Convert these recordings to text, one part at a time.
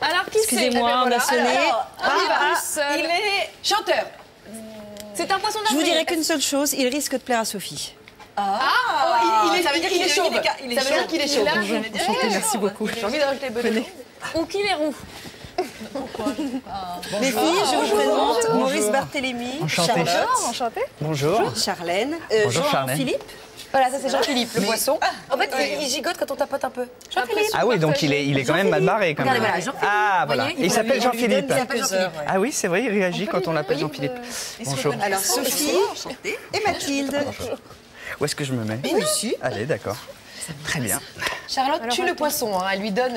Alors, qui c'est? Excusez-moi, on a sonné. Il est chanteur. C'est un poisson Je d'avril. vous dirais qu'une seule chose, il risque de plaire à Sophie. Ça veut dire qu'il est chauve. Ça veut dire qu'il est chauve. Enchantée, merci beaucoup. J'ai envie de rajouter les bonnes. Ou qu'il est roux. Les filles, je vous présente Maurice Barthélémy, Enchanté. Charlotte, Enchanté. Bonjour. Charlène, Bonjour, Charlène. Jean-Philippe. Voilà, ça c'est Jean-Philippe, le poisson. En fait, il gigote quand on tapote un peu. Jean-Philippe. Ah oui, donc il est quand même mal barré quand même. Regardez, voilà, Jean-Philippe. Ah Vous voilà. voyez, Et il s'appelle Jean-Philippe. Quelques-heures. Ah oui, c'est vrai, il réagit quand on l'appelle Jean-Philippe. Bonjour. Alors Sophie et Mathilde. Où est-ce que je me mets? Ici. Allez, d'accord. Très bien. Charlotte tue le poisson, hein, elle lui donne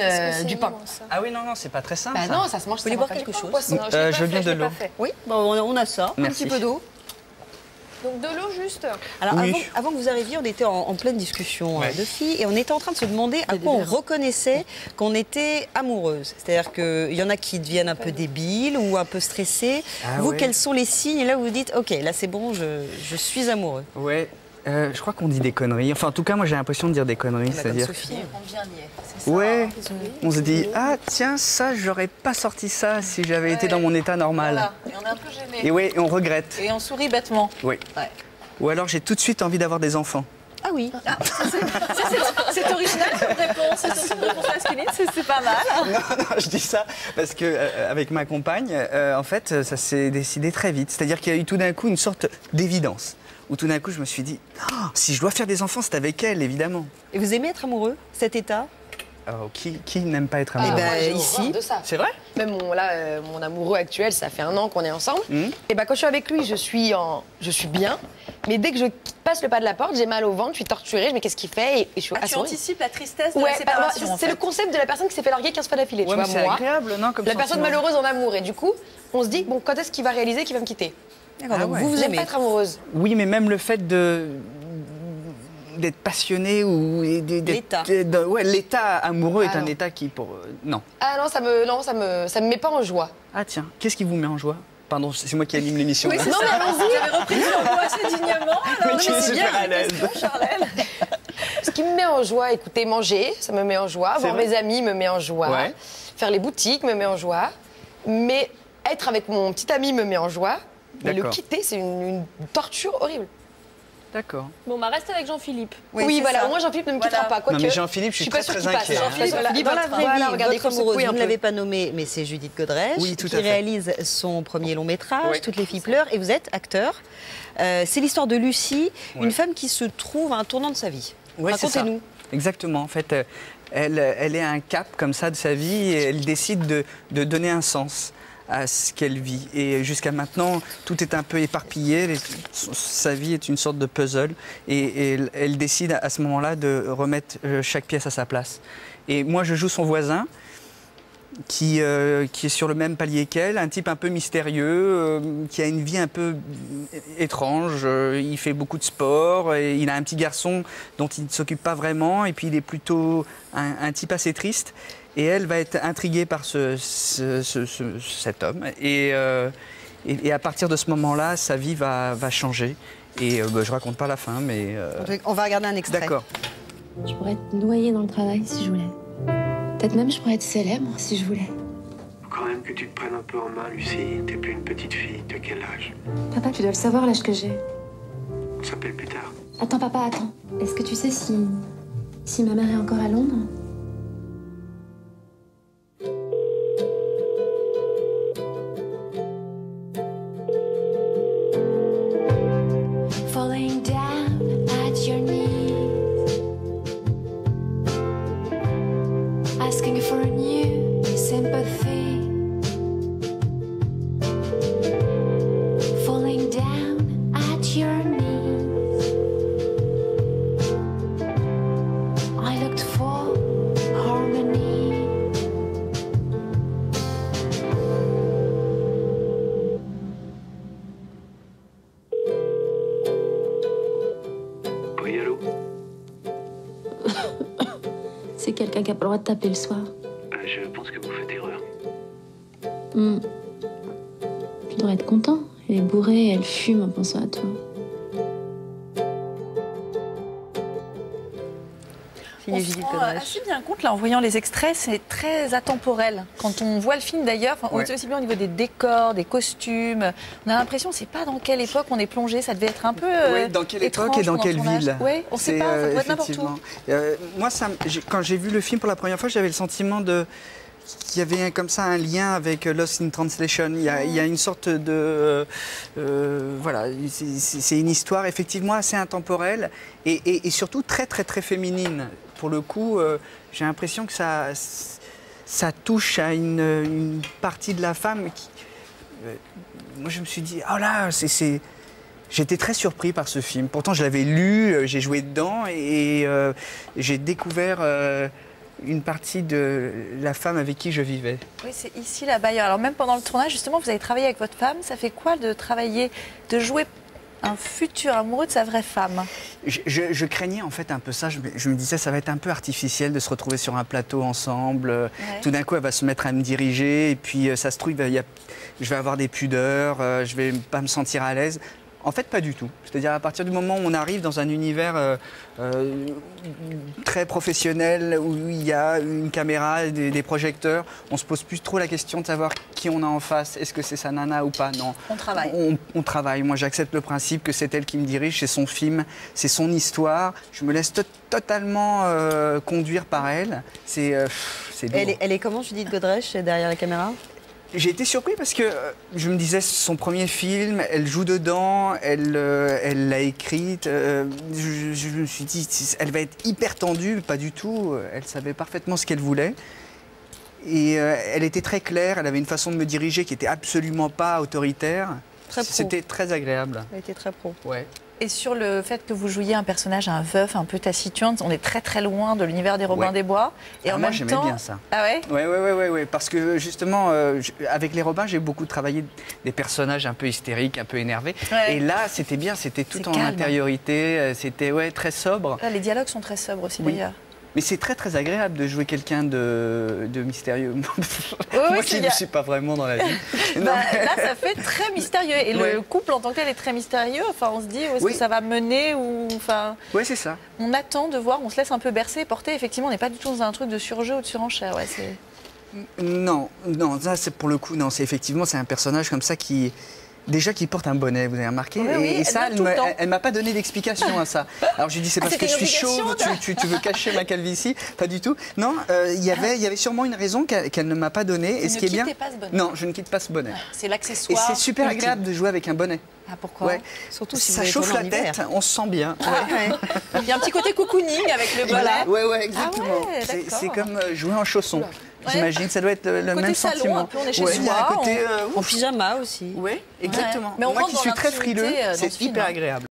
du pain. Ah oui, non, c'est pas très simple. Bah ça. non, ça se mange. Vous voulez boire quelque chose? Je veux bien de l'eau. Oui, bon, on a ça, Merci. un petit peu d'eau. Donc de l'eau juste. Alors Oui. avant que vous arriviez, on était en pleine discussion Ouais. de filles et on était en train de se demander à quoi on reconnaissait qu'on était amoureuse. C'est-à-dire qu'il y en a qui deviennent un peu débiles ou un peu stressés. Ah vous, ouais. quels sont les signes là où vous dites, ok, là c'est bon, je suis amoureux. Ouais. Je crois qu'on dit des conneries. Enfin, en tout cas, moi, j'ai l'impression de dire des conneries. Bah, comme C'est-à-dire. Sophie. Ouais. On se dit, ah tiens, ça, j'aurais pas sorti ça si j'avais été dans mon état normal. Voilà. Et on est un peu gêné. Et ouais, on regrette. Et on sourit bêtement. Oui. Ouais. Ou alors, j'ai tout de suite envie d'avoir des enfants. Ah oui. C'est original comme réponse. C'est une réponse masculine, c'est pas mal. Non, je dis ça parce que avec ma compagne, en fait, ça s'est décidé très vite. C'est-à-dire qu'il y a eu tout d'un coup une sorte d'évidence. Où tout d'un coup, je me suis dit, oh, si je dois faire des enfants, c'est avec elle, évidemment. Et vous aimez être amoureux, cet état? Oh, qui n'aime pas être Eh amoureux? ben, ici. De ça. C'est vrai? Même mon amoureux actuel, ça fait 1 an qu'on est ensemble. Mhm. Et ben quand je suis avec lui, je suis bien. Mais dès que je passe le pas de la porte, j'ai mal au ventre, je suis torturée. Je me dis, qu'est-ce qu'il fait? Et je suis Tu assourdie. anticipes la tristesse de Ouais, la séparation. en c'est fait. le concept de la personne qui s'est fait larguer 15 fois d'affilée. Ouais, Tu mais vois, c'est moi, agréable, non, comme la personne sentiment. malheureuse en amour. Et du coup, on se dit, bon, quand est-ce qu'il va réaliser qu'il va me quitter? D'accord, Ah donc ouais. vous J'aime aimez. pas être amoureuse. Oui, mais même le fait d'être passionné ou L'état. Ouais, l'état amoureux Ah est un non. état qui pour non. Ah non, ça me met pas en joie. Ah tiens, qu'est-ce qui vous met en joie? Pardon, c'est moi qui anime l'émission. Oui, là. c'est ça. J'avais repris sur moi assez dignement. Mais Alors, qui est c'est super bien à l'aise. une question, Charlène. Ce qui me met en joie, écoutez, manger, ça me met en joie. C'est Voir vrai mes amis me met en joie. Ouais. Faire les boutiques me met en joie. Mais être avec mon petit ami me met en joie. Mais le D'accord. quitter, c'est une torture horrible. D'accord. Bon, bah reste avec Jean-Philippe. Oui, c'est voilà, ça. au moins Jean-Philippe ne me Voilà. quittera pas. Non Quoique, mais Jean-Philippe, je suis suis pas très sûre très qu'il passe. inquiet. hein. Jean-Philippe, Voilà, dans la vraie voilà, vie, regardez, votre comme amoureuse, secoué un vous ne peu. l'avez pas nommée, mais c'est Judith Godrèche Oui, tout qui à fait. réalise son premier long métrage, Oui. Toutes les filles pleurent, et vous êtes acteur. C'est l'histoire de Lucie, Ouais. une femme qui se trouve à un tournant de sa vie. Ouais, c'est ça. Racontez-nous. Exactement. En fait, elle est à un cap comme ça de sa vie et elle décide de donner un sens à ce qu'elle vit. Et jusqu'à maintenant, tout est un peu éparpillé. Sa vie est une sorte de puzzle. Et elle décide à ce moment-là de remettre chaque pièce à sa place. Et moi, je joue son voisin. Qui est sur le même palier qu'elle, un type un peu mystérieux, qui a une vie un peu étrange. Il fait beaucoup de sport, et il a un petit garçon dont il ne s'occupe pas vraiment, et puis il est plutôt un type assez triste. Et elle va être intriguée par cet homme. Et à partir de ce moment-là, sa vie va changer. Et je raconte pas la fin, mais... On va regarder un extrait. D'accord. Je pourrais être noyée dans le travail si je voulais. Peut-être même je pourrais être célèbre si je voulais. Faut quand même que tu te prennes un peu en main, Lucie. T'es plus une petite fille. De quel âge? Papa, tu dois le savoir l'âge que j'ai. On s'appelle plus tard. Attends, papa, attends. Est-ce que tu sais si ma mère est encore à Londres? Falling down at your knees, asking for a new sympathy. Falling down at your knees, I looked for harmony. Oui, allô? C'est quelqu'un qui a pas le droit de taper le soir. Je pense que vous faites erreur. Tu devrais être content. Elle est bourrée, elle fume en pensant à toi. On Brigitte se rend Godrèche. assez bien compte, là, en voyant les extraits, c'est très atemporel. Quand on voit le film, d'ailleurs, Ouais. aussi bien au niveau des décors, des costumes, on a l'impression, on ne sait pas dans quelle époque on est plongé. Ça devait être un peu Oui, dans quelle époque étrange et dans pendant quelle le tournage. ville. Oui, on ne sait C'est, pas, ça peut être n'importe où. effectivement. Moi, quand j'ai vu le film pour la première fois, j'avais le sentiment qu'il y avait comme ça un lien avec Lost in Translation. Il y a une sorte de... voilà, c'est une histoire effectivement assez intemporelle et surtout très, très, très féminine. Pour le coup, j'ai l'impression que ça touche à une partie de la femme qui... moi, je me suis dit, oh là, J'étais très surpris par ce film. Pourtant, je l'avais lu, j'ai joué dedans et j'ai découvert une partie de la femme avec qui je vivais. Oui, c'est ici la Bayer. Alors même pendant le tournage, justement, vous avez travaillé avec votre femme. Ça fait quoi de travailler, de jouer un futur amoureux de sa vraie femme? Je craignais en fait un peu ça. Je me disais, ça va être un peu artificiel de se retrouver sur un plateau ensemble. Ouais. Tout d'un coup, elle va se mettre à me diriger et puis ça se trouve, je vais avoir des pudeurs, je vais pas me sentir à l'aise. En fait, pas du tout. C'est-à-dire, à partir du moment où on arrive dans un univers très professionnel, où il y a une caméra, des projecteurs, on se pose plus trop la question de savoir qui on a en face. Est-ce que c'est sa nana ou pas? Non. On travaille. On travaille. Moi, j'accepte le principe que c'est elle qui me dirige, c'est son film, c'est son histoire. Je me laisse totalement conduire par elle. C'est lourd. Elle est comment, Judith Godrèche, derrière la caméra? J'ai été surpris parce que je me disais, c'est son premier film, elle joue dedans, elle l'a écrite. Je me suis dit, elle va être hyper tendue, pas du tout. Elle savait parfaitement ce qu'elle voulait. Et elle était très claire, elle avait une façon de me diriger qui était absolument pas autoritaire. Très pro. C'était très agréable. Elle était très pro. Ouais. Et sur le fait que vous jouiez un personnage, un veuf, un peu taciturne, on est très très loin de l'univers des Robins des Bois. Et en moi, même j'aimais temps... bien ça. Ah ouais? Ouais, parce que justement, avec les Robins, j'ai beaucoup travaillé des personnages un peu hystériques, un peu énervés. Ouais. Et là, c'était bien, c'était tout C'est en calme. intériorité, c'était très sobre. Là, les dialogues sont très sobres aussi Oui. d'ailleurs. Mais c'est très très agréable de jouer quelqu'un de mystérieux. oui, Moi qui ne suis pas vraiment dans la vie. Non, Bah, là, ça fait très mystérieux. Et Ouais. le couple en tant que tel est très mystérieux. Enfin, on se dit où est-ce Oui. que ça va mener ou... Enfin, ouais, c'est ça. on attend de voir, on se laisse un peu bercer, porter. Effectivement, on n'est pas du tout dans un truc de surjeu ou de surenchère. Ouais, c'est... Non, ça c'est pour le coup, non, c'est effectivement, c'est un personnage comme ça qui porte un bonnet, vous avez remarqué. Oui, oui, et elle ça, donne tout le temps. elle m'a pas donné d'explication à ça. Alors je lui dis, c'est parce que je c'était suis une chauve, obligation, tu veux cacher ma calvitie? Pas du tout. Non, il y avait sûrement une raison qu'elle ne m'a pas donnée. Et Vous ce ne qui est bien, ppez pas ce bonnet. non, je ne quitte pas ce bonnet. C'est Et l'accessoire. c'est super ultime. agréable de jouer avec un bonnet. Ah, pourquoi? Ouais. Surtout si vous Ça avez chauffe tourné la en hiver. tête, on se sent bien. Il y a un petit côté cocooning avec le bonnet. Voilà. Ouais, exactement. Ah ouais, d'accord. C'est comme jouer en chaussons. J'imagine, ça doit être le Côté même salon, sentiment. un peu, on est chez Il y a un soi, côté, En pyjama aussi. Oui, exactement. Mais on Moi rentre qui dans suis très l'intimité, frileux, dans c'est ce film, hyper hein. agréable.